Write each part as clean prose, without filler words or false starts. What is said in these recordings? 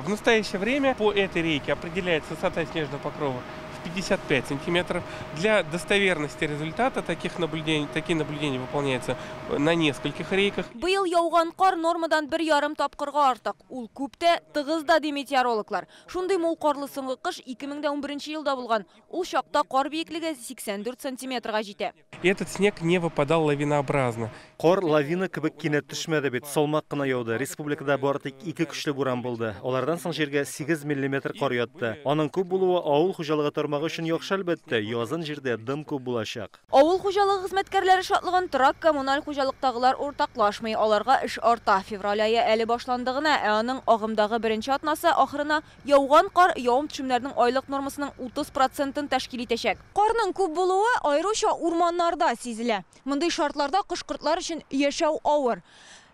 В настоящее время по этой рейке определяется высота снежного покрова в 55 сантиметров. Для достоверности результата такие наблюдения выполняются на нескольких рейках. Быйыл яуган кар нормадан 1,5 тапкырга артык. Ул күптә, тыгыз да ди метеорологлар. Шундый мул карлы соңгы кыш 2011 елда булган. Ул чакта кар биеклеге 84 сантиметрга җитә. И этот снег не выпадал лавинообразно. Кар лавина кебек кинәт төшмәде бит, салмак кына яуды. Республикада бары тик 2 көчле буран булды. Алардан соң җиргә 8 мм кар ятты. Аның күп булуы авыл хуҗалыгы тармагы өчен яхшы әлбәттә. Язын җирдә дым күп булачак. Авыл хуҗалыгы хезмәткәрләре шатлыгын торак коммуналь хуҗалыктагылар уртаклашмый. Аларга эш арта. Февраль ае әле башланды гына, аның агымдагы беренче атнасы ахырына яуган кар явым-төшемнәрнең айлык нормасының 30%-ын тәшкил итәчәк. Карның күп булуы аеруча урманнарда сизелә. Мондый шартларда кыш-кортлар өчен яшәү авыр.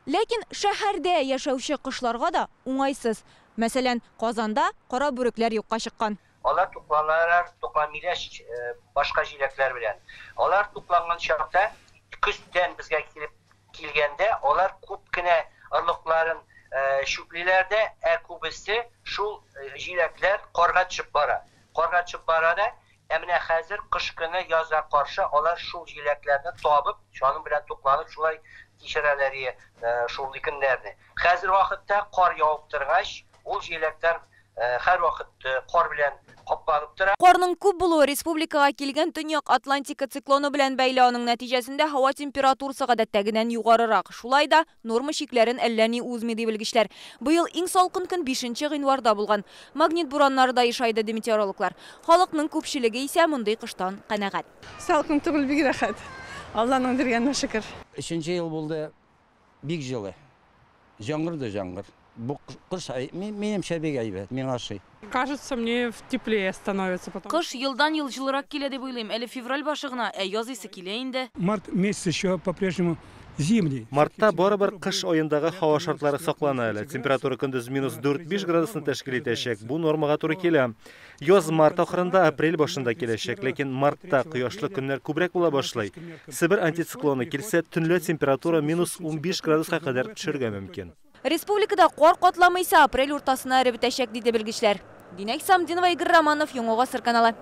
Ләкин шәһәрдә яшәүче кышларга да уңайсыз. Мәсәлән, Казанда кара бүрекләр юкка чыккан. Алар тукламыйлар башка җиләкләр белән. Алар тукланган чакта көстән безгә килгәндә, алар күп кенә орлыкларын шүплиләрдә, күбесе шул җиләкләр карга төшеп бара. Карга төшеп бара да, менә хәзер кыш көне язга каршы алар шул җиләкләрне табып, шуның белән тукланып шулай кичерәләр шул көннәрне. Хәзер вакытта кар явып торгач, ул җиләкләр һәр вакыт кар белән капланып тора. Карның күп булуы республикага килгән Төньяк Атлантика циклоны белән бәйле, аның нәтиҗәсендә һава температурасы гадәттәгеннән югарырак. Шулай да норма чикләрен әллә ни узмый ди белгечләр. Быел иң салкын көн 5 гыйнварда булган. Магнит бураннары да ишайды ди метеорологлар. Халыкның күпчелеге исә мондый кыштан канәгать. Салкын түгел, бик рәхәт. Алланың биргәненә шөкер. 3-нче ел булды, бик җылы. Яңгыр да яңгыр. Бу кыш минемчә бик әйбәт, миңа ошый. Кажется, мне теплее становится потом. Кыш елдан-ел җылырак килә дип уйлыйм. Әле февраль башы гына, яз исе килә инде. Март месяц еще по-прежнему зимний. Мартта барыбер кыш аендагы һава шартлары саклана әле. Температура көндез -4-5 градусны тәшкил итәчәк. Бу нормага туры килә. Яз март ахырында, апрель башында киләчәк, ләкин мартта кояшлы көннәр күбрәк була башлый. Себер антициклоны килсә, төнлә температура -15 градуска кадәр төшәргә мөмкин. Республикада кар катламыйса апрель уртасына эреп бетәчәк диде белгечләр. Динәк Самдинова, Игорь Романов, Яңа Гасыр каналы.